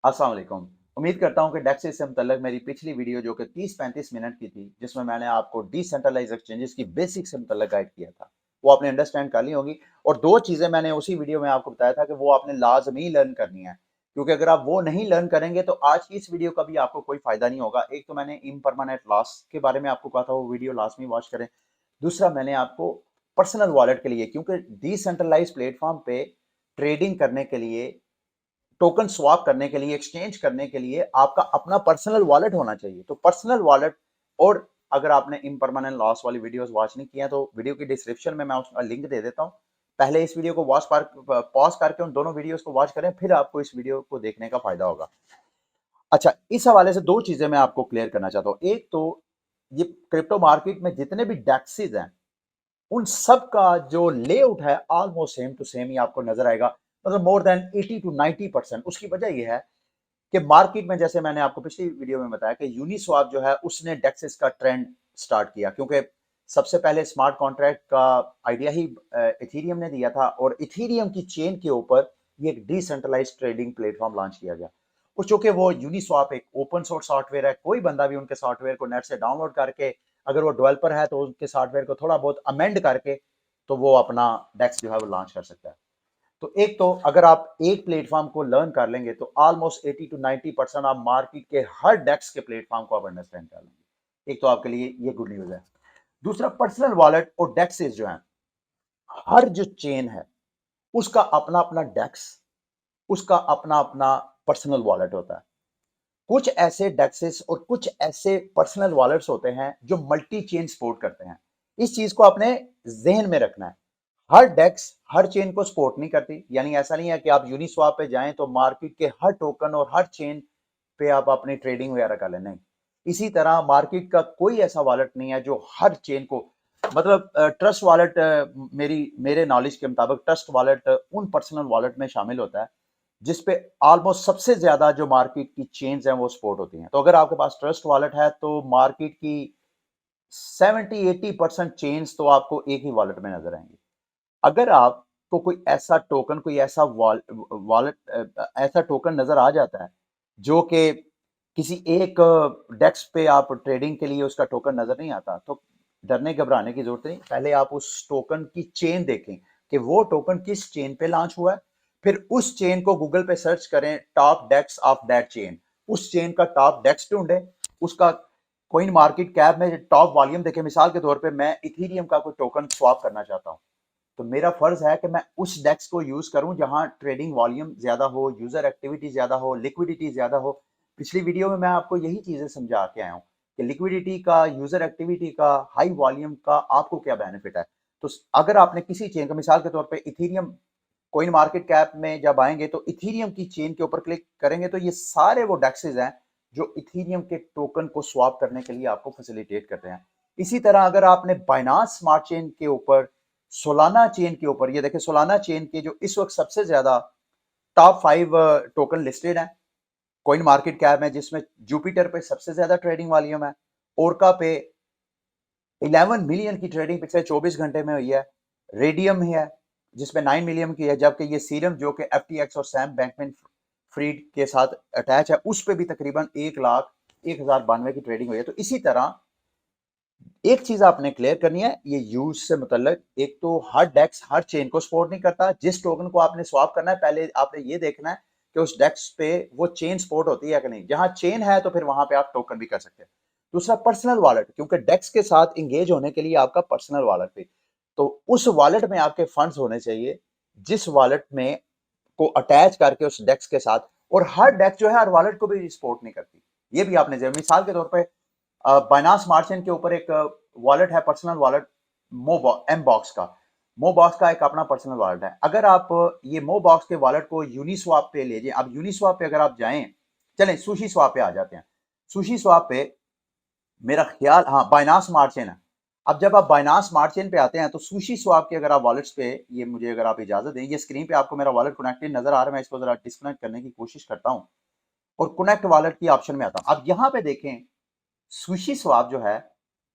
अस्सलाम वालेकुम। उम्मीद करता हूँ कि डेक्सेस से मुतल्लिक मेरी पिछली वीडियो जो कि 30-35 मिनट की थी, जिसमें मैंने आपको डिसेंट्रलाइज्ड एक्सचेंजेस की बेसिक से मुतल्लिक गाइड किया था, वो आपने अंडरस्टैंड कर ली होगी। और 2 चीज़ें मैंने उसी वीडियो में आपको बताया था कि वो आपने लाज़मी लर्न करनी है, क्योंकि अगर आप वो नहीं लर्न करेंगे तो आज की इस वीडियो का भी आपको कोई फ़ायदा नहीं होगा। एक तो मैंने इम्परमानेंट लॉस के बारे में आपको कहा था, वो वीडियो लाज़मी वॉच करें। दूसरा मैंने आपको पर्सनल वॉलेट के लिए, क्योंकि डिसेंट्रलाइज्ड प्लेटफ़ॉर्म पे ट्रेडिंग करने के लिए, टोकन स्वैप करने के लिए, एक्सचेंज करने के लिए आपका अपना पर्सनल वॉलेट होना चाहिए। तो पर्सनल वॉलेट, और अगर आपने इम्परमानेंट लॉस वाली वीडियोस वॉच नहीं किया तो वीडियो की डिस्क्रिप्शन में मैं उसका लिंक दे देता हूं। पहले इस वीडियो को पॉज करके उन दोनों वीडियोस को वॉच करें, फिर आपको इस वीडियो को देखने का फायदा होगा। अच्छा, इस हवाले से दो चीजें मैं आपको क्लियर करना चाहता हूं। एक तो ये क्रिप्टो मार्केट में जितने भी डेक्सेस हैं, उन सब का जो लेआउट है ऑलमोस्ट सेम टू सेम ही आपको नजर आएगा। मतलब मोर देन 80 टू 90%। उसकी वजह यह है कि मार्केट में, जैसे मैंने आपको पिछली वीडियो में बताया, कि यूनिस्वैप जो है उसने डेक्सेस का ट्रेंड स्टार्ट किया, क्योंकि सबसे पहले स्मार्ट कॉन्ट्रैक्ट का आइडिया ही इथेरियम ने दिया था, और इथेरियम की चेन के ऊपर ये एक डिसेंट्रलाइज्ड ट्रेडिंग प्लेटफॉर्म लॉन्च किया गया। और चूंकि वो यूनिस्वैप एक ओपन सोर्स सॉफ्टवेयर है, कोई बंदा भी उनके सॉफ्टवेयर को नेट से डाउनलोड करके, अगर वो डेवलपर है तो उनके सॉफ्टवेयर को थोड़ा बहुत अमेंड करके, तो वो अपना डेक्स जो है वो लॉन्च कर सकता है। तो एक तो अगर आप एक प्लेटफॉर्म को लर्न कर लेंगे तो ऑलमोस्ट 80 टू 90% आप मार्केट के हर डेक्स के प्लेटफॉर्म को आप अंडरस्टैंड कर लेंगे। एक तो आपके लिए ये गुड न्यूज है। दूसरा, पर्सनल वॉलेट और डेक्सेस जो है, हर जो चेन है उसका अपना अपना डेक्स, उसका अपना अपना पर्सनल वॉलेट होता है। कुछ ऐसे डेक्सेस और कुछ ऐसे पर्सनल वॉलेट्स होते हैं जो मल्टी चेन सपोर्ट करते हैं। इस चीज को आपने जहन में रखना है। हर डेक्स हर चेन को सपोर्ट नहीं करती, यानी ऐसा नहीं है कि आप यूनिस्वैप पे जाएं तो मार्केट के हर टोकन और हर चेन पे आप अपनी ट्रेडिंग वगैरह कर लें, नहीं। इसी तरह मार्केट का कोई ऐसा वॉलेट नहीं है जो हर चेन को, मतलब ट्रस्ट वॉलेट, मेरी मेरे नॉलेज के मुताबिक ट्रस्ट वॉलेट उन पर्सनल वॉलेट में शामिल होता है जिसपे ऑलमोस्ट सबसे ज्यादा जो मार्केट की चेन्स हैं वो सपोर्ट होती हैं। तो अगर आपके पास ट्रस्ट वॉलेट है तो मार्केट की 70-80% चेन्स तो आपको एक ही वॉलेट में नजर आएंगी। अगर आपको कोई ऐसा टोकन, कोई ऐसा वॉलेट, ऐसा टोकन नजर आ जाता है जो कि किसी एक डेस्क पे आप ट्रेडिंग के लिए उसका टोकन नजर नहीं आता, तो डरने घबराने की जरूरत नहीं। पहले आप उस टोकन की चेन देखें कि वो टोकन किस चेन पे लॉन्च हुआ है। फिर उस चेन को गूगल पे सर्च करें, top desk of that chain. उस चेन का टॉप डेस्क ढूंढें, उसका कोइन मार्केट कैप में टॉप वॉल्यूम देखें। मिसाल के तौर पे मैं इथेरियम का कोई टोकन स्वैप करना चाहता हूं, तो मेरा फर्ज है कि मैं उस डेस्क को यूज करूं जहां ट्रेडिंग वॉल्यूम ज्यादा हो, यूजर एक्टिविटी ज्यादा हो, लिक्विडिटी ज्यादा हो। पिछली वीडियो में मैं आपको यही चीजें समझा के आया हूं कि लिक्विडिटी का, यूजर एक्टिविटी का, हाई वॉल्यूम का आपको क्या बेनिफिट है। तो अगर आपने किसी चेन का, मिसाल के तौर पर इथेरियम, कोइन मार्केट कैप में जब आएंगे तो इथेरियम की चेन के ऊपर क्लिक करेंगे तो ये सारे वो डेक्सेस हैं जो इथेरियम के टोकन को स्वैप करने के लिए आपको फैसिलिटेट करते हैं। इसी तरह अगर आपने बाइनांस स्मार्ट चेन के ऊपर, सोलाना चेन के ऊपर, ये देखें सोलाना चेन के जो इस वक्त सबसे ज्यादा टॉप 5 टोकन लिस्टेड है कोइन मार्केट कैप में, जिसमें जुपिटर पे सबसे ज्यादा ट्रेडिंग वॉल्यूम है, ओरका पे 11 मिलियन की ट्रेडिंग पिछले 24 घंटे में हुई है, रेडियम है जिसमें 9 मिलियन की है, जबकि ये सीरम जो कि एफटीएक्स और सैम बैंकमैन फ्रीड के साथ अटैच है, उस पे भी तकरीबन 1,01,092 की ट्रेडिंग हुई है। तो इसी तरह एक चीज आपने क्लियर करनी है ये यूज से मुतल्लिक, एक तो हर डेक्स हर चेन को सपोर्ट नहीं करता। जिस टोकन को आपने स्वैप करना है, पहले आपने ये देखना है कि उस डेक्स पे वो चेन सपोर्ट होती है कि नहीं। जहां चेन है तो फिर वहां पे आप टोकन भी कर सकते हैं। दूसरा, पर्सनल वॉलेट, क्योंकि डेक्स के साथ इंगेज होने के लिए आपका पर्सनल वॉलेट भी, तो उस वॉलेट में आपके फंड्स होने चाहिए जिस वॉलेट में को अटैच करके उस डेक्स के साथ। और हर डेक्स जो है हर वॉलेट को भी सपोर्ट नहीं करती, ये भी आपने जरूर। मिसाल के तौर पर बाइनांस मार्चेंट के ऊपर एक वॉलेट है, पर्सनल वॉलेट, एम बॉक्स का। मो बॉक्स का एक अपना पर्सनल वॉलेट है। अगर आप ये मो बॉक्स के वॉलेट को यूनिस्वैप पे ले जाए, अब यूनिस्वैप पे अगर आप जाएं, चलें सुशी स्वैप पे आ जाते हैं। सुशी स्वैप पे मेरा ख्याल, हाँ, बाइनांस स्मार्ट चेन है। अब जब आप बाइनांस स्मार्ट चेन पे आते हैं तो सुशी स्वैप के अगर आप वॉलेट्स पे, ये मुझे अगर आप इजाजत दें, ये स्क्रीन पे आपको मेरा वॉलेट कनेक्टेड नजर आ रहा है, मैं इसको जरा डिस्कनेक्ट करने की कोशिश करता हूं और कनेक्ट वॉलेट की ऑप्शन में आता हूं। अब यहां पे देखें, सुशी स्वैप जो है,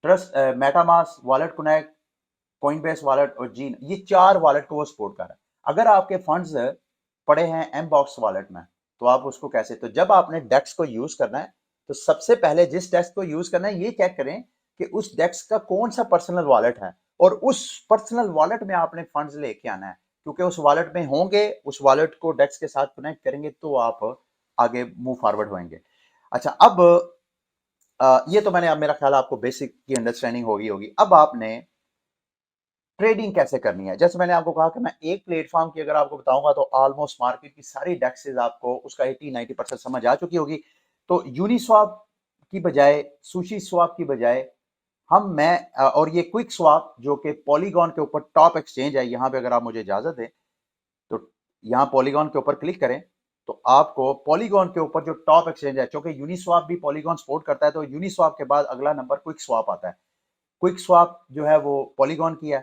trust, MetaMask, wallet connect, Coinbase wallet और जीन, ये 4 वॉलेट को वो सपोर्ट कर रहा है। अगर आपके फंड्स पड़े हैं एम बॉक्स वॉलेट में, तो आप उसको कैसे, तो जब आपने डेक्स को यूज करना है तो सबसे पहले जिस डेक्स को यूज करना है ये चेक करें कि उस डेक्स का कौन सा पर्सनल वॉलेट है और उस पर्सनल वॉलेट में आपने फंड्स लेके आना है, क्योंकि उस वॉलेट में होंगे, उस वॉलेट को डेक्स के साथ कनेक्ट करेंगे तो आप आगे मूव फॉरवर्ड होंगे। अच्छा, अब ये तो मैंने, अब मेरा ख्याल आपको बेसिक की अंडरस्टैंडिंग होगी। अब आपने ट्रेडिंग कैसे करनी है, जैसे मैंने आपको कहा कि मैं एक प्लेटफॉर्म की अगर आपको बताऊंगा तो ऑलमोस्ट मार्केट की सारी डेक्सेस आपको उसका 80-90% समझ आ चुकी होगी। तो यूनिस्वैप की बजाय, सुशी स्वैप की बजाय और ये क्विक स्वैप जो कि पॉलीगॉन के ऊपर टॉप एक्सचेंज है, यहाँ पे अगर आप मुझे इजाजत दें तो यहाँ पॉलीगॉन के ऊपर क्लिक करें तो आपको पॉलीगॉन के ऊपर जो टॉप एक्सचेंज है, क्योंकि यूनिस्वैप भी पॉलीगॉन सपोर्ट करता है, तो यूनिस्वैप के बाद अगला नंबर क्विक स्वैप आता है। क्विक स्वैप जो है वो पॉलीगॉन की है।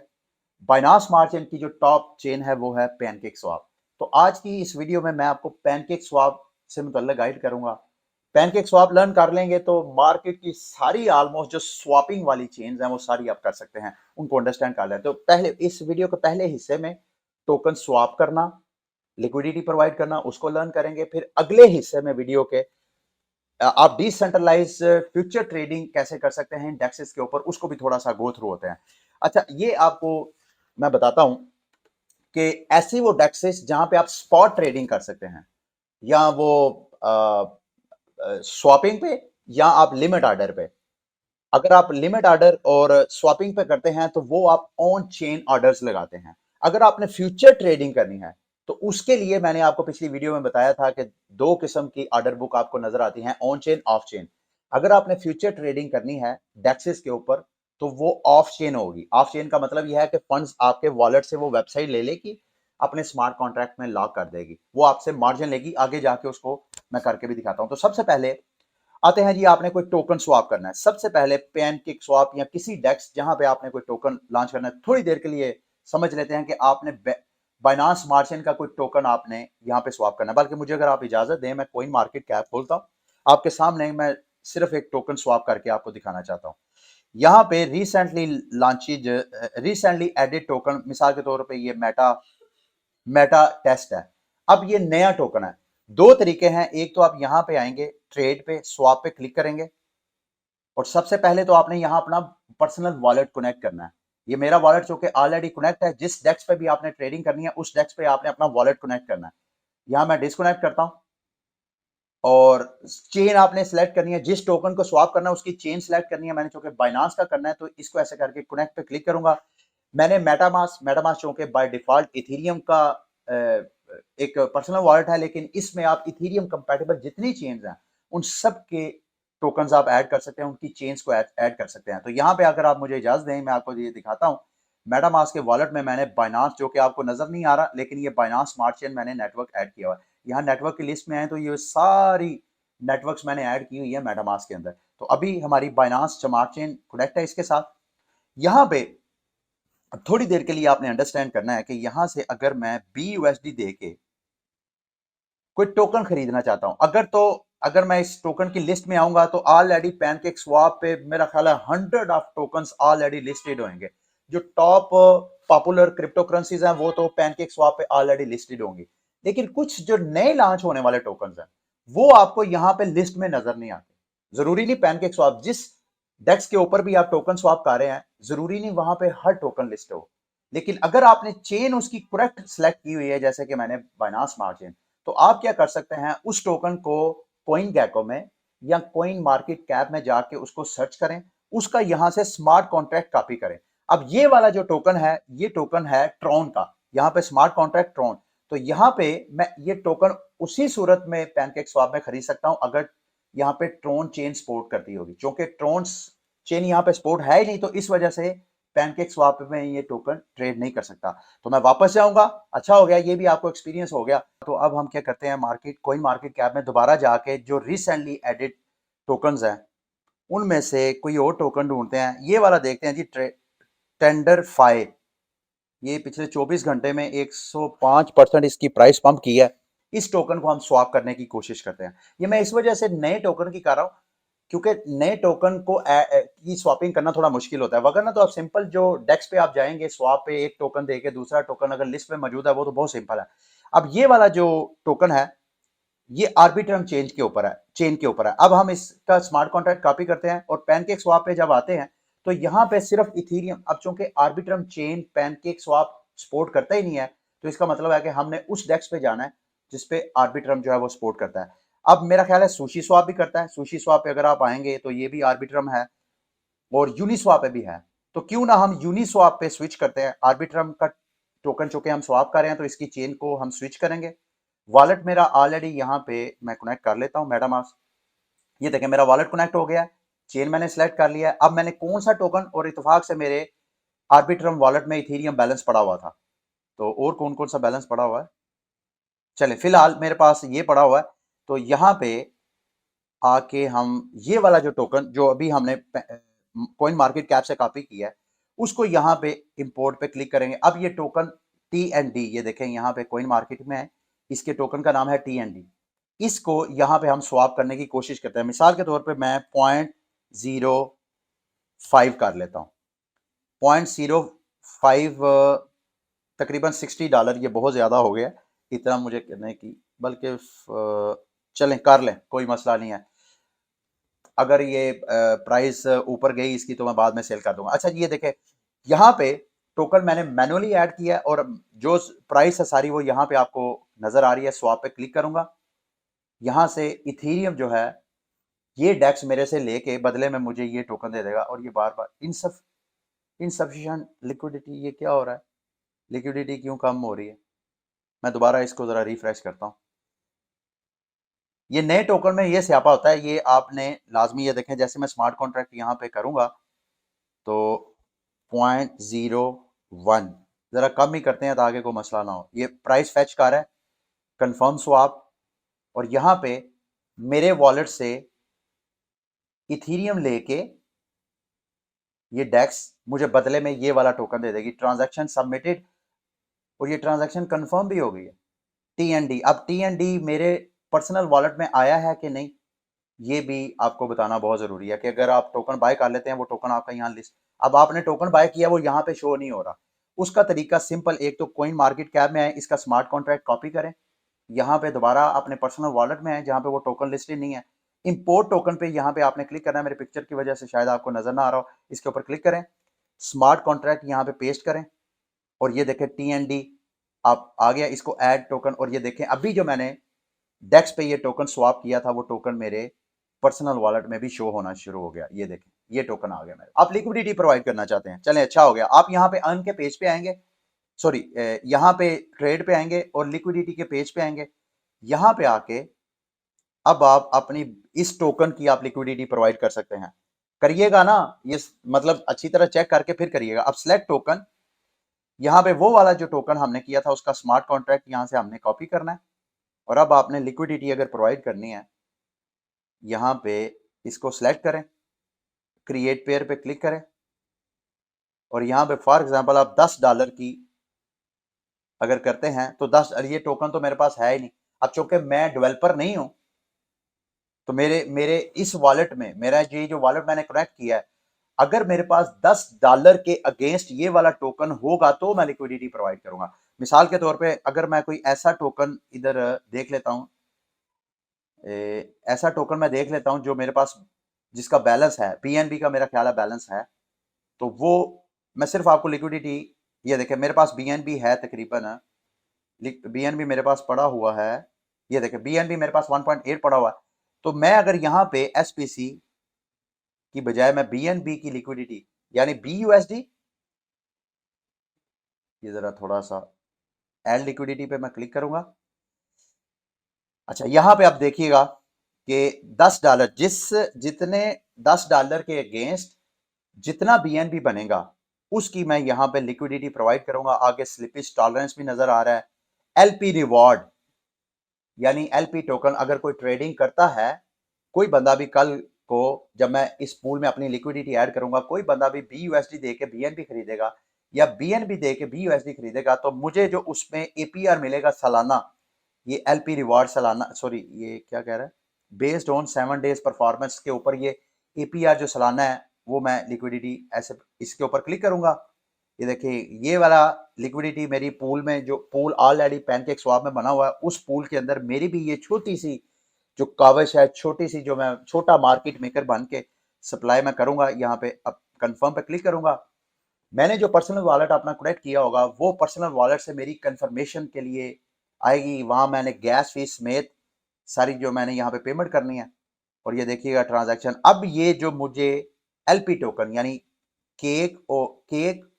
बाइनांस स्मार्ट चेन की जो टॉप चेन है वो है पैनकेक स्वैप। तो आज की इस वीडियो में मैं आपको पैनकेक स्वैप से मुतल्लिक गाइड करूंगा। पैनकेक स्वैप लर्न कर लेंगे तो मार्केट की सारी ऑलमोस्ट जो स्वैपिंग वाली चेन्स हैं वो सारी आप कर सकते हैं, उनको अंडरस्टैंड कर लें। तो पहले इस वीडियो के पहले हिस्से में टोकन स्वैप करना, लिक्विडिटी प्रोवाइड करना, उसको लर्न करेंगे। फिर अगले हिस्से में वीडियो के आप डिसेंट्रलाइज फ्यूचर ट्रेडिंग कैसे कर सकते हैं इंडेक्सेस के ऊपर, उसको भी थोड़ा सा गो थ्रू होते हैं। अच्छा, ये आपको मैं बताता हूं कि ऐसी वो डेक्सेस जहां पे आप स्पॉट ट्रेडिंग कर सकते हैं, या वो स्वैपिंग पे, या आप लिमिट ऑर्डर पे। अगर आप लिमिट ऑर्डर और स्वैपिंग पे करते हैं तो वो आप ऑन चेन ऑर्डर्स लगाते हैं। अगर आपने फ्यूचर ट्रेडिंग करनी है तो उसके लिए मैंने आपको पिछली वीडियो में बताया था कि दो किस्म की ऑर्डर बुक आपको नजर आती हैं, ऑन चेन, ऑफ चेन। अगर आपने फ्यूचर ट्रेडिंग करनी है डेक्सेस के ऊपर तो वो ऑफ चेन होगी। ऑफ चेन का मतलब यह है कि फंड्स आपके वॉलेट से वो वेबसाइट ले लेगी, अपने स्मार्ट कॉन्ट्रैक्ट में लॉक कर देगी, वो आपसे मार्जिन लेगी। आगे जाके उसको मैं करके भी दिखाता हूं। तो सबसे पहले आते हैं जी, आपने कोई टोकन स्वैप करना है। सबसे पहले पैनकेक स्वैप या किसी डेक्स जहां पे आपने कोई टोकन लॉन्च करना है, थोड़ी देर के लिए समझ लेते हैं कि आपने बाइनांस स्मार्ट चेन का कोई टोकन आपने यहाँ पे स्वैप करना है। बल्कि मुझे अगर आप इजाजत दें, मैं कोइन मार्केट कैप खोलता हूं आपके सामने, मैं सिर्फ एक टोकन स्वैप करके आपको दिखाना चाहता हूं। यहाँ पे रिसेंटली एडेड टोकन, मिसाल के तौर पे ये मेटा टेस्ट है। अब ये नया टोकन है। दो तरीके हैं, एक तो आप यहां पे आएंगे, ट्रेड पे, स्वैप पे क्लिक करेंगे और सबसे पहले तो आपने यहां अपना पर्सनल वॉलेट कनेक्ट करना है। ये मेरा वॉलेट जो कि ऑलरेडी कनेक्ट है, जिस डेस्क पे भी आपने ट्रेडिंग करनी है उस डेस्क पे आपने अपना वॉलेट कनेक्ट करना है। यहां मैं डिस्कनेक्ट करता हूं और चेन आपने सेलेक्ट करनी है, जिस टोकन को स्वैप करना है उसकी चेन सेलेक्ट करनी है। मैंने चूंकि बाइनांस का करना है तो इसको ऐसे करके कनेक्ट पे क्लिक करूंगा। मैंने मेटामास्क चूंकि बाय डिफॉल्ट इथेरियम का एक पर्सनल वॉलेट है, लेकिन इसमें आप इथेरियम कंपैटिबल जितनी चेन्स हैं उन सब के टोकन्स आप ऐड कर सकते हैं, उनकी चेन्स को ऐड कर सकते हैं। तो यहाँ पे अगर आप मुझे इजाजत दें, मैं आपको ये दिखाता हूँ। मेटामास्क के वॉलेट में मैंने बाइनांस, जो कि आपको नजर नहीं आ रहा, लेकिन ये बाइनांस स्मार्ट चेन मैंने नेटवर्क ऐड किया हुआ है। यहाँ नेटवर्क की लिस्ट में आए तो ये सारी नेटवर्क्स मैंने ऐड की हुई है मेटामास्क के अंदर। तो अभी हमारी बाइनांस स्मार्ट चेन कनेक्ट है इसके साथ। यहाँ पे थोड़ी देर के लिए आपने अंडरस्टैंड करना है कि यहां से अगर मैं BUSD दे के कोई टोकन खरीदना चाहता हूं, अगर मैं इस टोकन की लिस्ट में आऊंगा तो ऑलरेडी पैनकेक स्वैप पे मेरा ख्याल है 100 ऑफ टोकन्स ऑलरेडी लिस्टेड होंगे। जो टॉप पॉपुलर क्रिप्टो करेंसीज हैं वो तो पैनकेक स्वैप पे ऑलरेडी लिस्टेड होंगी, लेकिन कुछ जो नए लॉन्च होने वाले टोकन्स हैं वो आपको यहां पे लिस्ट में नजर नहीं आते। जरूरी नहीं पैनकेक स्वैप, जिस डेक्स के ऊपर भी आप टोकन स्वैप कर रहे हैं, जरूरी नहीं वहां पे हर टोकन लिस्ट हो। लेकिन अगर आपने चेन उसकी करेक्ट सेलेक्ट की हुई है, जैसे कि मैंने बाइनांस स्मार्ट चेन, तो आप क्या कर सकते हैं, उस टोकन को कोइन गैको में या कोइन मार्केट कैप में जाके उसको सर्च करें, उसका यहां से स्मार्ट कॉन्ट्रैक्ट कॉपी करें। अब ये वाला जो टोकन है, ये टोकन है ट्रॉन का, यहां पे स्मार्ट कॉन्ट्रैक्ट ट्रॉन। तो यहां पे मैं ये टोकन उसी सूरत में पैनकेक स्वैप में खरीद सकता हूं अगर यहां पे ट्रॉन चेन सपोर्ट करती होगी। क्योंकि ट्रॉन चेन यहां पे सपोर्ट है ही नहीं, तो इस वजह से पैनकेक स्वैप में ये टोकन ट्रेड नहीं कर सकता। तो मैं वापस जाऊंगा। अच्छा हो गया, ये भी आपको एक्सपीरियंस हो गया। तो अब हम क्या करते हैं, कोइन मार्केट कैप में दोबारा जाके जो रिसेंटली एडिड टोकन्स हैं उनमें से कोई और टोकन ढूंढते हैं। ये वाला देखते हैं जी, टेंडर फाई। ये पिछले 24 घंटे में 105% इसकी प्राइस पंप की है। इस टोकन को हम स्वैप करने की कोशिश करते हैं। ये मैं इस वजह से नए टोकन की कर रहा हूं क्योंकि नए टोकन को की स्वैपिंग करना थोड़ा मुश्किल होता है। वगरना तो आप सिंपल जो डेक्स पे आप जाएंगे, स्वैप पे एक टोकन देके दूसरा टोकन अगर लिस्ट में मौजूद है वो तो बहुत सिंपल है। अब ये वाला जो टोकन है ये आर्बिट्रम चेन के ऊपर है। अब हम इसका स्मार्ट कॉन्ट्रैक्ट कॉपी करते हैं और पैनकेक स्वैप पे जब आते हैं तो यहाँ पे सिर्फ इथीरियम, अब चूंकि Arbitrum chain pancake swap support करता ही नहीं है, तो इसका मतलब है कि हमने उस डेस्क पे जाना है जिसपे आर्बिट्रम जो है वो सपोर्ट करता है। अब मेरा ख्याल है सुशी स्वैप भी करता है, सुशी स्वैप पे अगर आप आएंगे तो ये भी आर्बिट्रम है और यूनिस्वैप पे भी है। तो क्यों ना हम यूनिस्वैप पे स्विच करते हैं, आर्बिट्रम का टोकन चूंकि हम स्वैप कर रहे हैं तो इसकी चेन को हम स्विच करेंगे। वॉलेट मेरा ऑलरेडी यहाँ पे मैं कनेक्ट कर लेता हूँ मेटामास्क। ये देखें मेरा वॉलेट कनेक्ट हो गया, चेन मैंने सेलेक्ट कर लिया है। अब मैंने कौन सा टोकन, और इत्तेफाक से मेरे आर्बिट्रम वॉलेट में इथेरियम बैलेंस पड़ा हुआ था, तो और कौन कौन सा बैलेंस पड़ा हुआ है, चले फिलहाल मेरे पास ये पड़ा हुआ है। तो यहाँ पे आके हम ये वाला जो टोकन जो अभी हमने कॉइन मार्केट कैप से कॉपी किया है उसको यहाँ पे इंपोर्ट पे क्लिक करेंगे। अब ये टोकन TND, ये देखें यहाँ पे कॉइन मार्केट में है, इसके टोकन का नाम है TND। इसको यहाँ पे हम स्वैप करने की कोशिश करते हैं। मिसाल के तौर पे मैं 0.05 कर लेता हूँ। 0.05 तकरीबन $60, ये बहुत ज़्यादा हो गया इतना मुझे करने की, बल्कि चलें कर लें, कोई मसला नहीं है। अगर ये प्राइस ऊपर गई इसकी तो मैं बाद में सेल कर दूंगा। अच्छा ये देखें यहाँ पे टोकन मैंने मैनुअली ऐड किया है और जो प्राइस है सारी वो यहाँ पे आपको नजर आ रही है। स्वैप पे क्लिक करूंगा, यहाँ से इथेरियम जो है ये डेक्स मेरे से लेके बदले में मुझे ये टोकन दे देगा और ये बार बार इनसफिशिएंट लिक्विडिटी, ये क्या हो रहा है, लिक्विडिटी क्यों कम हो रही है। मैं दोबारा इसको जरा रिफ्रेश करता हूँ। ये नए टोकन में ये स्यापा होता है, ये आपने लाजमी, ये देखें जैसे मैं स्मार्ट कॉन्ट्रैक्ट यहाँ पे करूंगा तो 0.01 जरा कम ही करते हैं ताकि कोई मसला ना हो। ये प्राइस फैच कर रहा है, कंफर्म स्वैप, और यहाँ पे मेरे वॉलेट से इथेरियम लेके ये डेक्स मुझे बदले में ये वाला टोकन दे देगी। ट्रांजैक्शन सबमिटेड, और ये ट्रांजैक्शन कंफर्म भी हो गई है। TND, अब TND मेरे पर्सनल वॉलेट में आया है कि नहीं ये भी आपको बताना बहुत जरूरी है कि अगर आप टोकन बाय कर लेते हैं वो टोकन आपका यहाँ लिस्ट, अब आपने टोकन बाय किया वो यहाँ पे शो नहीं हो रहा। उसका तरीका सिंपल, एक तो कॉइन मार्केट कैप में है, इसका स्मार्ट कॉन्ट्रैक्ट कॉपी करें, यहाँ पे दोबारा अपने पर्सनल वॉलेट में है जहाँ पे वो टोकन लिस्टेड नहीं है, इंपोर्ट टोकन पे यहाँ पे आपने क्लिक करना है। मेरे पिक्चर की वजह से शायद आपको नजर ना आ रहा हो, इसके ऊपर क्लिक करें, स्मार्ट कॉन्ट्रैक्ट यहाँ पे पेस्ट करें और ये देखें TND आप आ गया, इसको ऐड टोकन, और ये देखें अभी जो मैंने डेक्स पे ये टोकन स्वैप किया था वो टोकन मेरे पर्सनल वॉलेट में भी शो होना शुरू हो गया। ये देखें ये टोकन आ गया मेरे। आप लिक्विडिटी प्रोवाइड करना चाहते हैं, चलें अच्छा हो गया। आप यहाँ पे अर्न के पेज पे आएंगे, सॉरी यहाँ पे ट्रेड पे आएंगे और लिक्विडिटी के पेज पे आएंगे। यहाँ पे आके अब आप अपनी इस टोकन की आप लिक्विडिटी प्रोवाइड कर सकते हैं। करिएगा ना, ये मतलब अच्छी तरह चेक करके फिर करिएगा। अब सिलेक्ट टोकन, यहाँ पे वो वाला जो टोकन हमने किया था उसका स्मार्ट कॉन्ट्रैक्ट यहाँ से हमने कॉपी करना है और अब आपने लिक्विडिटी अगर प्रोवाइड करनी है यहाँ पे इसको सिलेक्ट करें, क्रिएट पेयर पे क्लिक करें और यहाँ पे फॉर एग्जांपल आप $10 की अगर करते हैं तो 10, ये टोकन तो मेरे पास है ही नहीं। अब चूंकि मैं डेवलपर नहीं हूं तो मेरे मेरे इस वॉलेट में मेरा ये जो वॉलेट मैंने कनेक्ट किया है, अगर मेरे पास $10 के अगेंस्ट ये वाला टोकन होगा तो मैं लिक्विडिटी प्रोवाइड करूंगा। मिसाल के तौर पे अगर मैं कोई ऐसा टोकन इधर देख लेता हूं, ऐसा टोकन मैं देख लेता हूं जो मेरे पास जिसका बैलेंस है, BNB का मेरा ख्याल है बैलेंस है, तो वो मैं सिर्फ आपको लिक्विडिटी, ये देखें मेरे पास BNB है तकरीबन, BNB मेरे पास पड़ा हुआ है, ये देखें BNB मेरे पास 1.8 पड़ा हुआ है। तो मैं अगर यहाँ पे SPC की बजाय मैं BNB की लिक्विडिटी यानी BUSD, ये जरा थोड़ा सा एड लिक्विडिटी पे मैं क्लिक करूंगा। अच्छा यहाँ पे आप देखिएगा कि $10 जितने $10 के अगेंस्ट जितना BNB बनेगा उसकी मैं यहाँ पे लिक्विडिटी प्रोवाइड करूंगा। आगे स्लिपेज टॉलरेंस भी नजर आ रहा है। LP रिवॉर्ड यानी LP टोकन, अगर कोई ट्रेडिंग करता है, कोई बंदा भी कल को जब मैं इस पूल में अपनी लिक्विडिटी ऐड करूंगा, कोई बंदा भी BUSD दे के BNB खरीदेगा या BNB दे के BUSD खरीदेगा तो मुझे जो उसमें APR मिलेगा सालाना, ये LP रिवॉर्ड सालाना, सॉरी ये क्या कह रहा है, बेस्ड ऑन 7 डेज परफॉर्मेंस के ऊपर ये APR जो सालाना है वो मैं लिक्विडिटी ऐसे इसके ऊपर क्लिक करूंगा ये देखिए ये वाला लिक्विडिटी मेरी पूल में, जो पूल ऑलरेडी पैनकेक स्वैप में बना हुआ है, उस पूल के अंदर मेरी भी ये छोटी सी जो काविश है, छोटी सी जो मैं छोटा मार्केट मेकर बन के सप्लाई में करूंगा। यहाँ पे अब कंफर्म पे क्लिक करूंगा। मैंने जो पर्सनल वॉलेट अपना कनेक्ट किया होगा वो पर्सनल वॉलेट से मेरी कंफर्मेशन के लिए आएगी। वहां मैंने गैस फीस समेत सारी जो मैंने यहाँ पे पेमेंट करनी है, और ये देखिएगा ट्रांजैक्शन। अब ये जो मुझे एलपी टोकन यानी केक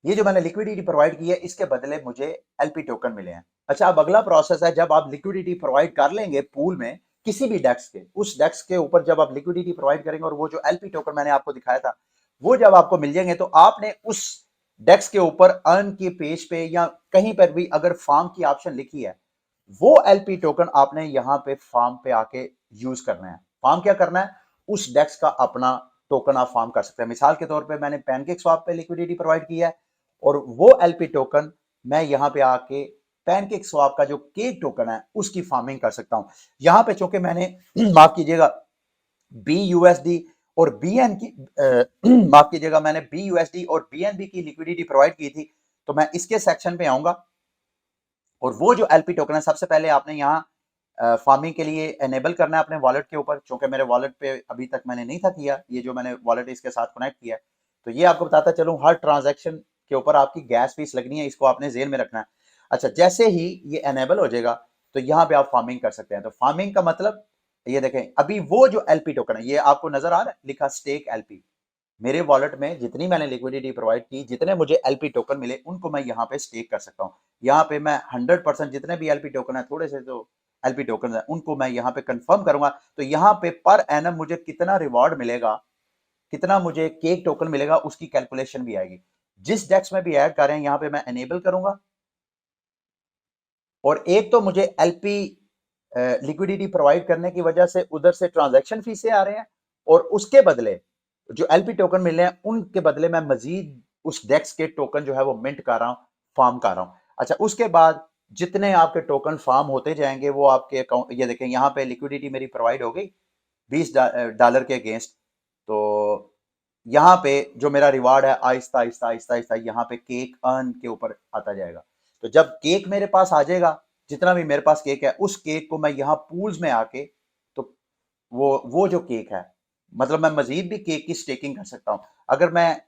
ये जो मैंने लिक्विडिटी प्रोवाइड की है, इसके बदले मुझे एलपी टोकन मिले हैं। अच्छा, अब अगला प्रोसेस है, जब आप लिक्विडिटी प्रोवाइड कर लेंगे पूल में किसी भी डेस्क के, उस डेस्क के ऊपर जब आप लिक्विडिटी प्रोवाइड करेंगे और वो जो एलपी टोकन मैंने आपको दिखाया था वो जब आपको मिल जाएंगे, तो आपने उस डेस्क के ऊपर अर्न के पेज पे या कहीं पर भी अगर फार्म की ऑप्शन लिखी है, वो एलपी टोकन आपने यहाँ पे फार्म पे आके यूज करना है। फार्म क्या करना है, उस डेस्क का अपना टोकन आप फार्म कर सकते हैं। मिसाल के तौर पे मैंने पैनकेक स्वैप पे लिक्विडिटी प्रोवाइड किया है, और वो एलपी टोकन मैं यहाँ पे आके पैनकेक स्वैप का जो केक टोकन है उसकी फार्मिंग कर सकता हूं। यहाँ पे चूंकि मैंने माफ कीजिएगा BUSD और BN की माफ कीजिएगा मैंने BUSD और BNB की लिक्विडिटी प्रोवाइड की थी, तो मैं इसके सेक्शन पे आऊंगा और वो जो एलपी टोकन है सबसे पहले आपने यहाँ फार्मिंग के लिए एनेबल करना है अपने वॉलेट के ऊपर। चूंकि मेरे वॉलेट पे अभी तक मैंने नहीं था किया, ये जो मैंने वॉलेट इसके साथ कनेक्ट किया है, तो ये आपको बताता चलूं हर ट्रांजैक्शन के ऊपर आपकी गैस फीस लगनी है, इसको आपने जेल में रखना है। अच्छा, जैसे ही ये एनेबल हो जाएगा तो यहाँ पे आप फार्मिंग कर सकते हैं। तो फार्मिंग का मतलब ये देखें, अभी वो जो एलपी टोकन है ये आपको नजर आ रहा है लिखा स्टेक एलपी। मेरे वॉलेट में जितनी मैंने लिक्विडिटी प्रोवाइड की, जितने मुझे एलपी टोकन मिले, उनको मैं यहाँ पे स्टेक कर सकता हूँ। यहाँ पे मैं 100% जितने भी एलपी टोकन है, थोड़े से जो एलपी टोकन है उनको मैं यहाँ पे कंफर्म करूंगा। तो यहाँ पे पर एनम मुझे कितना रिवॉर्ड मिलेगा, कितना मुझे केक टोकन मिलेगा, उसकी कैलकुलेशन भी आएगी। जिस डेस्क में भी ऐड कर रहे हैं यहाँ पे मैं एनेबल करूंगा, और एक तो मुझे एलपी लिक्विडिटी प्रोवाइड करने की वजह से उधर से ट्रांजैक्शन फीस आ रहे हैं, और उसके बदले जो एलपी टोकन मिल रहे हैं उनके बदले मैं मजीद उस डेस्क के टोकन जो है वो मिंट कर रहा हूं, फार्म कर रहा हूं। अच्छा, उसके बाद जितने आपके टोकन फार्म होते जाएंगे वो आपके अकाउंट, ये देखें यहाँ पे लिक्विडिटी मेरी प्रोवाइड हो गई $20 के अगेंस्ट। तो यहाँ पे जो मेरा रिवार्ड है आहिस्ता आहिस्ता आहिस्ता आहिस्ता यहाँ पे केक अर्न के ऊपर आता जाएगा। तो जब केक मेरे पास आ जाएगा, जितना भी मेरे पास केक है, उस केक को मैं यहाँ पूल्स में आके, तो वो जो केक है, मतलब मैं मजीद भी केक की स्टेकिंग कर सकता हूँ। अगर मैं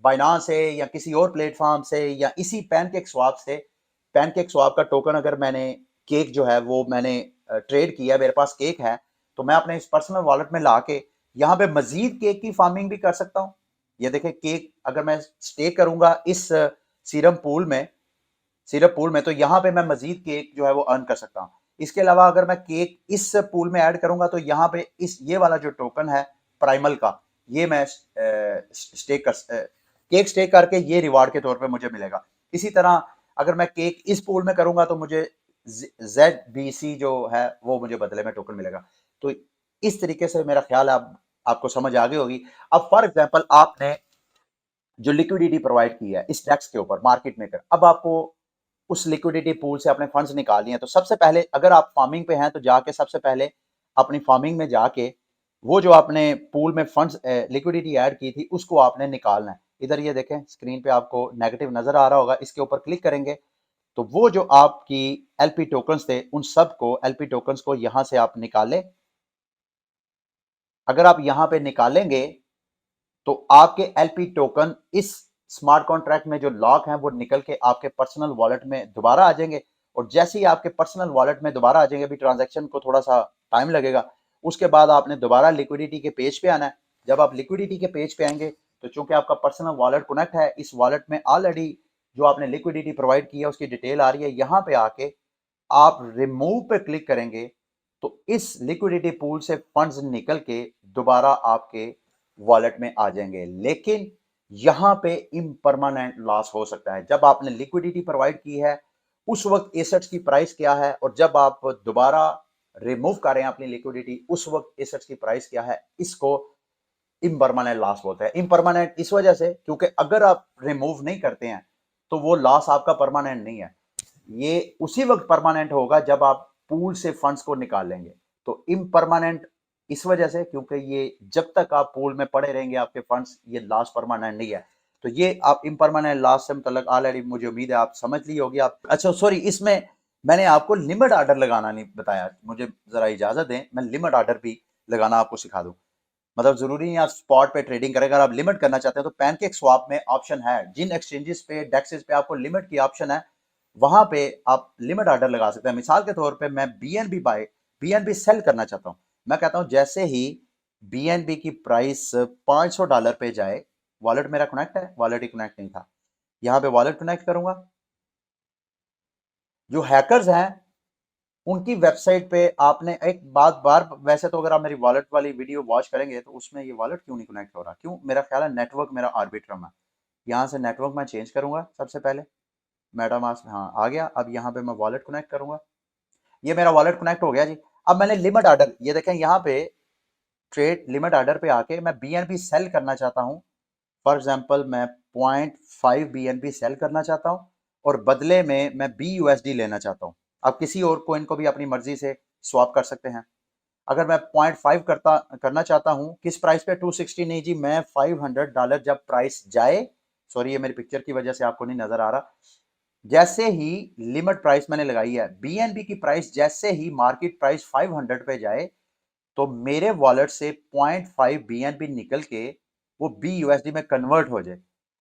बाइनांस से या किसी और प्लेटफॉर्म से या इसी पैनकेक स्वैप से, पैनकेक स्वैप का टोकन अगर मैंने केक जो है वो मैंने ट्रेड किया, मेरे पास केक है, तो मैं अपने इस पर्सनल वॉलेट में ला के यहाँ पे मजीद केक की फार्मिंग भी कर सकता हूँ। ये देखें, केक अगर मैं स्टे करूंगा इस सीरम पूल में, तो यहाँ पे मैं मजीद केक जो है वो अर्न कर सकता हूँ। इसके अलावा अगर मैं केक इस पूल में ऐड करूंगा तो यहाँ पे इस ये वाला जो टोकन है प्राइमल का, ये मैं स्टेक कर केक स्टेक करके ये रिवार्ड के तौर पे मुझे मिलेगा। इसी तरह अगर मैं केक इस पूल में करूंगा तो मुझे ZBC जो है वो मुझे बदले में टोकन मिलेगा। तो इस तरीके से मेरा ख्याल है आपको समझ आ गई होगी। अब फॉर एग्जांपल आपने जो लिक्विडिटी प्रोवाइड की है इस डेस्क के ऊपर मार्केट मेकर, अब आपको उस लिक्विडिटी पूल से अपने फंड्स निकालनी है। तो सबसे पहले अगर आप फार्मिंग पे हैं तो जाके सबसे पहले अपनी फार्मिंग में जाके वो जो आपने पूल में फंड्स लिक्विडिटी ऐड की थी उसको आपने निकालना है। इधर ये देखें स्क्रीन पे आपको नेगेटिव नजर आ रहा होगा, इसके ऊपर क्लिक करेंगे तो वो जो आपकी एलपी टोकन्स थे उन सब को, एलपी टोकन्स को यहां से आप निकालें। अगर आप यहां पे निकालेंगे तो आपके एलपी टोकन इस स्मार्ट कॉन्ट्रैक्ट में जो लॉक हैं वो निकल के आपके पर्सनल वॉलेट में दोबारा आ जाएंगे। और जैसे ही आपके पर्सनल वॉलेट में दोबारा आ जाएंगे, अभी ट्रांजैक्शन को थोड़ा सा टाइम लगेगा, उसके बाद आपने दोबारा लिक्विडिटी के पेज पे आना है। जब आप लिक्विडिटी के पेज पे आएंगे तो चूंकि आपका पर्सनल वॉलेट कनेक्ट है, इस वॉलेट में ऑलरेडी जो आपने लिक्विडिटी प्रोवाइड की है उसकी डिटेल आ रही है। यहाँ पे आके आप रिमूव पे क्लिक करेंगे तो इस लिक्विडिटी पूल से फंड्स निकल के दोबारा आपके वॉलेट में आ जाएंगे। लेकिन यहां पे इम्परमानेंट लॉस हो सकता है। जब आपने लिक्विडिटी प्रोवाइड की है उस वक्त एसेट्स की प्राइस क्या है, और जब आप दोबारा रिमूव करें अपनी लिक्विडिटी उस वक्त एसेट्स की प्राइस क्या है, इसको इम्परमानेंट लॉस बोलते हैं। इम्परमानेंट इस वजह से क्योंकि अगर आप रिमूव नहीं करते हैं तो वो लॉस आपका परमानेंट नहीं है, ये उसी वक्त परमानेंट होगा जब आप पूल से फंड्स को निकाल लेंगे। तो इम्परमानेंट इस वजह से क्योंकि ये जब तक आप पूल में पड़े रहेंगे आपके फंड्स, ये लॉस परमानेंट नहीं है। तो ये आप इम्परमानेंट लॉस से मुतल्लिक ऑलरेडी मुझे उम्मीद है आप समझ ली होगी आप। अच्छा सॉरी, इसमें मैंने आपको लिमिट ऑर्डर लगाना नहीं बताया, मुझे जरा इजाजत दें मैं लिमिट ऑर्डर भी लगाना आपको सिखा दूं। मतलब जरूरी नहीं आप स्पॉट पे ट्रेडिंग करें, अगर आप लिमिट करना चाहते हैं तो पैनकेक स्वैप में ऑप्शन है, जिन एक्सचेंजेस पे डेक्सेस पे आपको लिमिट की ऑप्शन है वहां पे आप लिमिट ऑर्डर लगा सकते हैं। मिसाल के तौर पे मैं बीएनबी सेल करना चाहता हूं, मैं कहता हूं जैसे ही बीएनबी की प्राइस $500 पे जाए, वॉलेट मेरा कनेक्ट है, वॉलेट ही कनेक्ट नहीं था, यहां पे वॉलेट कनेक्ट करूंगा। जो हैकर्स हैं उनकी वेबसाइट पे आपने एक बात बार, वैसे तो अगर आप मेरी वॉलेट वाली वीडियो वॉच करेंगे तो उसमें ये वॉलेट क्यों नहीं कनेक्ट हो रहा, क्यों, मेरा ख्याल है नेटवर्क मेरा आर्बिट्रम है। यहाँ से नेटवर्क मैं चेंज करूंगा सबसे पहले, मेटामास्क हाँ आ गया, अब यहाँ पे मैं वॉलेट कनेक्ट करूंगा, ये मेरा वॉलेट कनेक्ट हो गया जी। अब मैंने लिमिट ऑर्डर, ये देखें यहाँ पे ट्रेड लिमिट ऑर्डर पे आके मैं बीएनबी सेल करना चाहता हूँ, फॉर एग्जांपल मैं 0.5 बीएनबी सेल करना चाहता हूँ और बदले में मैं BUSD लेना चाहता हूँ। आप किसी और कोइन को भी अपनी मर्जी से स्वैप कर सकते हैं। अगर मैं 0.5 करना चाहता हूँ किस प्राइस पे, 260 नहीं जी, मैं $500 जब प्राइस जाए, सॉरी ये मेरी पिक्चर की वजह से आपको नहीं नजर आ रहा, जैसे ही लिमिट प्राइस मैंने लगाई है, बीएनबी की प्राइस जैसे ही मार्केट प्राइस 500 पे जाए तो मेरे वॉलेट से 0.5 बीएनबी निकल के वो BUSD में कन्वर्ट हो जाए,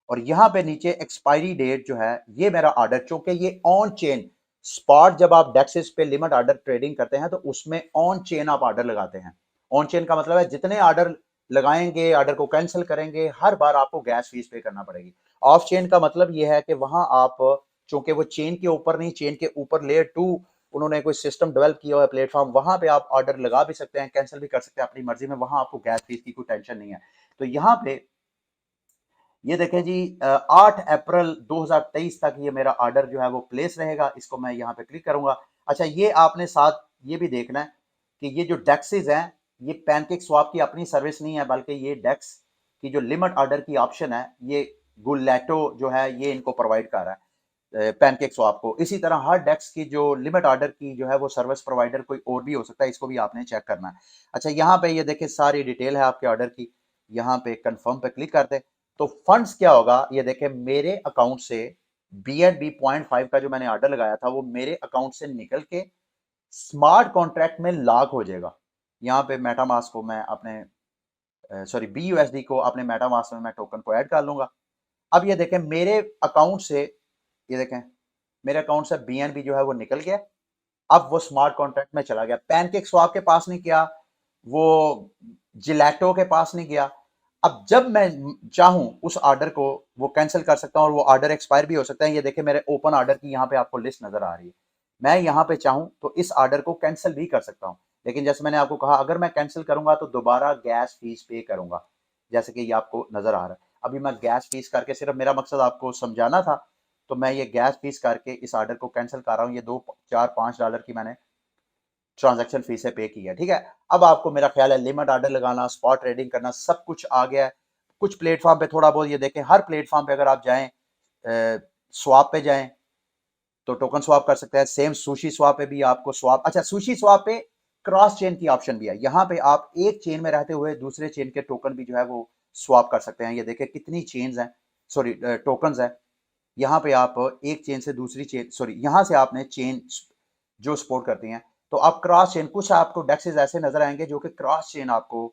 और यहां पे नीचे एक्सपायरी डेट जो है ये मेरा ऑर्डर, चूंकि ये ऑन चेन स्पॉट, जब आप डेक्सेस पे लिमिट ऑर्डर ट्रेडिंग करते हैं तो उसमें ऑन चेन आप ऑर्डर लगाते हैं। ऑन चेन का मतलब है जितने ऑर्डर लगाएंगे, ऑर्डर को कैंसिल करेंगे, हर बार आपको गैस फीस पे करना पड़ेगी। ऑफ चेन का मतलब यह है कि वहां आप, चूंकि वो चेन के ऊपर नहीं, चेन के ऊपर लेयर 2 उन्होंने कोई सिस्टम डेवलप किया हुआ है प्लेटफॉर्म, वहां पे आप ऑर्डर लगा भी सकते हैं, कैंसिल भी कर सकते हैं अपनी मर्जी में, वहां आपको गैस फीस की कोई टेंशन नहीं है। तो यहाँ पे ये देखें जी 8 अप्रैल 2023 तक ये मेरा ऑर्डर जो है वो प्लेस रहेगा, इसको मैं यहाँ पे क्लिक करूंगा। अच्छा ये आपने साथ ये भी देखना है कि ये जो डेक्सेस हैं ये पैनकेक स्वैप की अपनी सर्विस नहीं है, बल्कि ये डेक्स की जो लिमिट ऑर्डर की ऑप्शन है ये गुलेटो जो है ये इनको प्रोवाइड कर रहा है पैनकेक स्वैप को। इसी तरह हर डेक्स की जो लिमिट ऑर्डर की जो है वो सर्विस प्रोवाइडर कोई और भी हो सकता है, इसको भी आपने चेक करना है। अच्छा यहाँ पे ये देखें सारी डिटेल है आपके ऑर्डर की, यहाँ पे कंफर्म पे क्लिक करते हैं तो फंड्स क्या होगा, ये देखें मेरे अकाउंट से BNB 0.5 का जो मैंने ऑर्डर लगाया था वो मेरे अकाउंट से निकल के स्मार्ट कॉन्ट्रैक्ट में लॉक हो जाएगा। यहाँ पे मेटामास्क को मैं अपने सॉरी BUSD को अपने मेटामास्क में मैं टोकन को ऐड कर लूंगा। अब ये देखें मेरे अकाउंट से, ये देखें मेरे अकाउंट से BNB जो है वो निकल गया, अब वो स्मार्ट कॉन्ट्रैक्ट में चला गया, पैनकेक स्वैप के पास नहीं गया, वो जिलेटो के पास नहीं गया। अब जब मैं चाहूं उस ऑर्डर को वो कैंसिल कर सकता हूं और वो ऑर्डर एक्सपायर भी हो सकता है। ये देखिए मेरे ओपन ऑर्डर की यहाँ पे आपको लिस्ट नजर आ रही है, मैं यहाँ पे चाहूं तो इस ऑर्डर को कैंसिल भी कर सकता हूं, लेकिन जैसे मैंने आपको कहा अगर मैं कैंसिल करूंगा तो दोबारा गैस फीस पे करूंगा, जैसे कि ये आपको नजर आ रहा है। अभी मैं गैस फीस करके, सिर्फ मेरा मकसद आपको समझाना था, तो मैं ये गैस फीस करके इस ऑर्डर को कैंसिल कर रहा हूँ। ये $2 4 5 की मैंने ट्रांजैक्शन फीस पे की है, ठीक है। अब आपको मेरा ख्याल है लिमिट ऑर्डर लगाना, स्पॉट ट्रेडिंग करना सब कुछ आ गया है। कुछ प्लेटफॉर्म पे थोड़ा बहुत ये देखें, हर प्लेटफॉर्म पे अगर आप जाएं स्वैप पे जाएं तो टोकन स्वैप कर सकते हैं। सेम सुशी स्वैप पे भी आपको स्वैप, अच्छा सुशी स्वैप पे क्रॉस चेन की ऑप्शन भी है, यहाँ पे आप एक चेन में रहते हुए दूसरे चेन के टोकन भी जो है वो स्वैप कर सकते हैं। ये देखें कितनी चेन्स हैं, सॉरी टोकन्स हैं। यहाँ पे आप एक चेन से दूसरी चेन, सॉरी यहाँ से आपने चेन जो सपोर्ट करती हैं, तो आप क्रॉस चेन, कुछ आपको डेक्सेस ऐसे नजर आएंगे जो कि क्रॉस चेन आपको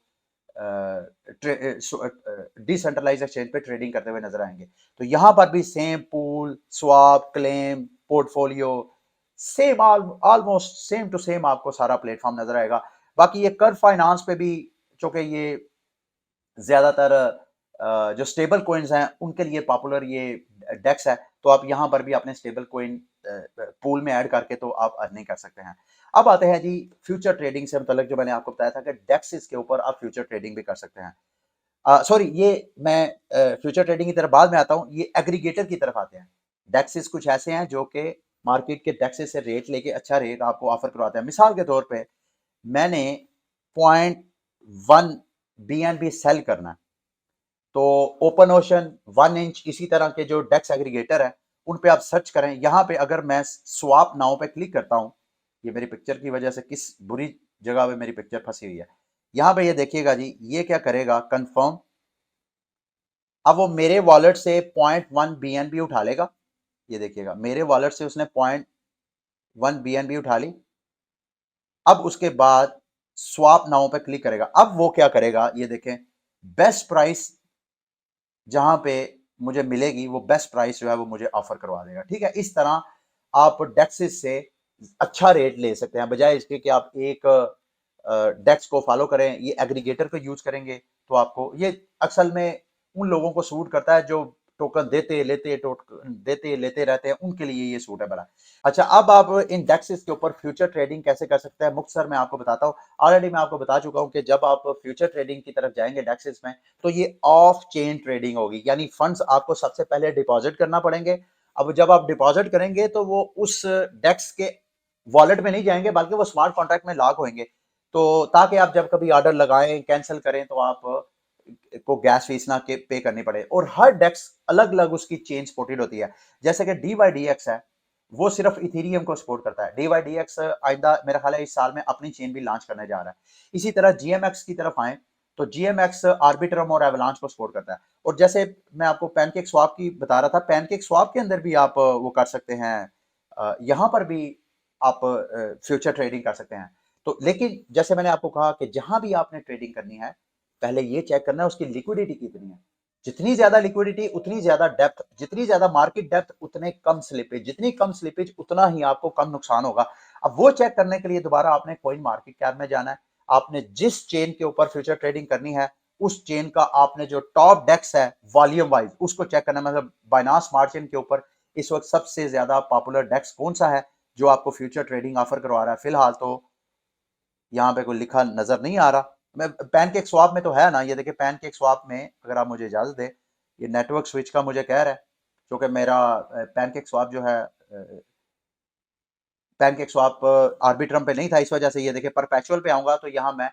डिसेंट्रलाइज एक्सचेंज पे ट्रेडिंग करते हुए नजर आएंगे। तो यहां पर भी same pool, swap, claim, portfolio, same almost same to same आपको सारा प्लेटफॉर्म नजर आएगा। बाकी ये कर्व फाइनेंस पे भी, चूंकि ये ज्यादातर जो स्टेबल कोइंस हैं उनके लिए पॉपुलर ये डेक्स है, तो आप यहां पर भी अपने स्टेबल कोइन पूल में ऐड करके तो आप अर्निंग कर सकते हैं। अब आते हैं जी फ्यूचर ट्रेडिंग से मतलब, जो मैंने आपको बताया था कि डेक्स के ऊपर आप फ्यूचर ट्रेडिंग भी कर सकते हैं। सॉरी ये मैं फ्यूचर ट्रेडिंग की तरफ बाद में आता हूं, ये एग्रीगेटर की तरफ आते हैं। डेक्सेस कुछ ऐसे हैं जो कि मार्केट के डेक्सेस से रेट लेके अच्छा रेट आपको ऑफर करवाते हैं। मिसाल के तौर पे मैंने 0.1 BNB सेल करना है, तो ओपन ओशन 1 इंच इसी तरह के जो डेक्स एग्रीगेटर है उन पे आप सर्च करें। यहाँ पे अगर मैं स्वैप नाउ पे क्लिक करता हूँ, ये मेरी पिक्चर की वजह से किस बुरी जगह पे मेरी पिक्चर फंसी हुई है, यहाँ पे ये देखिएगा जी ये क्या करेगा, कंफर्म अब वो मेरे वॉलेट से 0.1 BNB उठा लेगा, ये देखिएगा मेरे वॉलेट से उसने 0.1 BNB उठा ली। अब उसके बाद स्वैप नाउ पे क्लिक करेगा। अब वो क्या करेगा, ये देखें, बेस्ट प्राइस जहां पे मुझे मिलेगी वो बेस्ट प्राइस जो है वो मुझे ऑफर करवा देगा। ठीक है, इस तरह आप डेक्सिस से अच्छा रेट ले सकते हैं, बजाय इसके कि आप एक डेक्स को फॉलो करें। ये एग्रीगेटर को यूज करेंगे तो आपको ये असल में उन लोगों को सूट करता है जो टोकन देते लेते रहते हैं, उनके लिए ये सूट है बड़ा। अच्छा, अब आप इन डेक्सेस के ऊपर फ्यूचर ट्रेडिंग कैसे कर सकते हैं, मुख्तसर मैं आपको बताता हूँ। ऑलरेडी मैं आपको बता चुका हूँ कि जब आप फ्यूचर ट्रेडिंग की तरफ जाएंगे डेक्सेस में, तो ये ऑफ चेन ट्रेडिंग होगी, यानी फंड्स आपको सबसे पहले डिपॉजिट करना पड़ेंगे। अब जब आप डिपॉजिट करेंगे तो वो उस डेक्स के वॉलेट में नहीं जाएंगे, बल्कि वो स्मार्ट कॉन्ट्रैक्ट में लॉक होंगे, तो ताकि आप जब कभी ऑर्डर लगाएं कैंसिल करें तो आप को गैस फीस ना के पे करनी पड़े। और हर डेक्स अलग अलग उसकी चेन सपोर्टेड होती है। जैसे कि DYDX है, वो सिर्फ इथेरियम को सपोर्ट करता है। DYDX आइंदा मेरा ख्याल है इस साल में अपनी चेन भी लॉन्च करने जा रहा है। इसी तरह GMX की तरफ आए तो GMX आर्बिट्रम और एवलांच को सपोर्ट करता है। और जैसे मैं आपको पैनकेक स्वैप की बता रहा था, पैनकेक स्वैप के अंदर भी आप वो कर सकते हैं, यहां पर भी आप फ्यूचर ट्रेडिंग कर सकते हैं। तो लेकिन जैसे मैंने आपको कहा कि जहां भी आपने ट्रेडिंग करनी है, पहले ये चेक करना है उसकी लिक्विडिटी कितनी है। जितनी ज्यादा लिक्विडिटी उतनी ज्यादा डेप्थ, जितनी ज्यादा मार्केट डेप्थ उतने कम स्लिपेज, जितनी कम स्लिपेज उतना ही आपको कम नुकसान होगा। अब वो चेक करने के लिए दोबारा आपने कॉइन मार्केट कैप में जाना है। आपने जिस चेन के ऊपर फ्यूचर ट्रेडिंग करनी है, उस चेन का आपने जो टॉप डेक्स है वॉल्यूम वाइज उसको चेक करना है। मतलब बाइनांस स्मार्ट चेन के ऊपर इस वक्त सबसे ज्यादा पॉपुलर डेक्स कौन सा है जो आपको फ्यूचर ट्रेडिंग ऑफर करवा रहा है। फिलहाल तो यहाँ पे कोई लिखा नजर नहीं आ रहा। मैं पैनकेक स्वैप में तो है ना, ये देखिए पैनकेक स्वैप में अगर आप मुझे इजाजत दें, ये नेटवर्क स्विच का मुझे कह रहा है, क्योंकि मेरा पैनकेक स्वैप जो है पैनकेक स्वैप आर्बिट्रम पे नहीं था, इस वजह से ये देखिए परपेचुअल पे आऊंगा तो यहाँ मैं,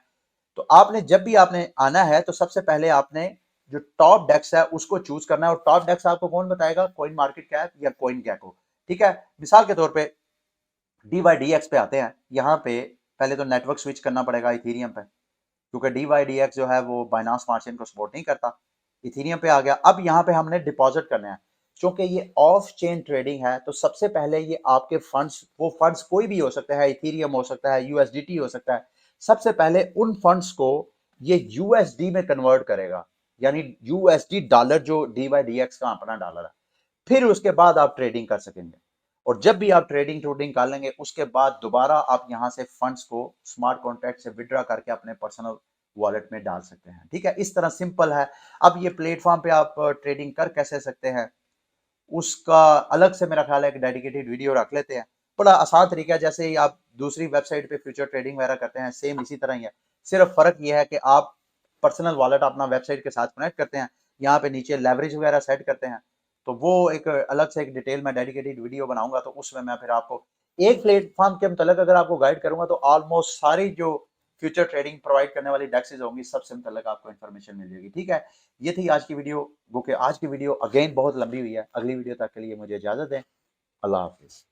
तो आपने जब भी आपने आना है तो सबसे पहले आपने जो टॉप डेक्स है उसको चूज करना है। और टॉप डेक्स आपको कौन बताएगा, कॉइन मार्केट कैप या कॉइन गैको। ठीक है, मिसाल के तौर पे DYDX पे आते हैं। यहाँ पे पहले तो नेटवर्क स्विच करना पड़ेगा इथेरियम पे, क्योंकि DYDX जो है वो बाइनांस स्मार्ट चेन को सपोर्ट नहीं करता। इथेरियम पे आ गया। अब यहाँ पे हमने डिपॉजिट करना है। क्योंकि ये ऑफ चेन ट्रेडिंग है तो सबसे पहले ये आपके फंड्स, वो फंड्स कोई भी हो सकता है, इथेरियम हो सकता है, USDT हो सकता है, सबसे पहले उन फंड्स को ये USD में कन्वर्ट करेगा, यानी USD डॉलर जो DYDX का अपना डॉलर है। फिर उसके बाद आप ट्रेडिंग कर सकेंगे। और जब भी आप ट्रेडिंग ट्रेडिंग कर लेंगे उसके बाद दोबारा आप यहां से फंड्स को स्मार्ट कॉन्ट्रैक्ट से विड्रॉ करके अपने पर्सनल वॉलेट में डाल सकते हैं। ठीक है, इस तरह सिंपल है। अब ये प्लेटफॉर्म पे आप ट्रेडिंग कर कैसे सकते हैं उसका अलग से मेरा ख्याल है एक डेडिकेटेड वीडियो रख लेते हैं। बड़ा आसान तरीका है, जैसे ही आप दूसरी वेबसाइट पे फ्यूचर ट्रेडिंग वगैरह करते हैं सेम इसी तरह ही है। सिर्फ फर्क ये है कि आप पर्सनल वॉलेट अपना वेबसाइट के साथ कनेक्ट करते हैं, यहाँ पे नीचे लेवरेज वगैरह सेट करते हैं। तो वो एक अलग से एक डिटेल में डेडिकेटेड वीडियो बनाऊंगा, तो उसमें मैं फिर आपको एक प्लेटफॉर्म के मतलब अगर आपको गाइड करूंगा तो ऑलमोस्ट सारी जो फ्यूचर ट्रेडिंग प्रोवाइड करने वाली डेस्क्स होंगी सबसे मतलब आपको इन्फॉर्मेशन मिल जाएगी। ठीक है, ये थी आज की वीडियो। वो कि आज की वीडियो अगेन बहुत लंबी हुई है। अगली वीडियो तक के लिए मुझे इजाजत दें। अल्लाह हाफिज।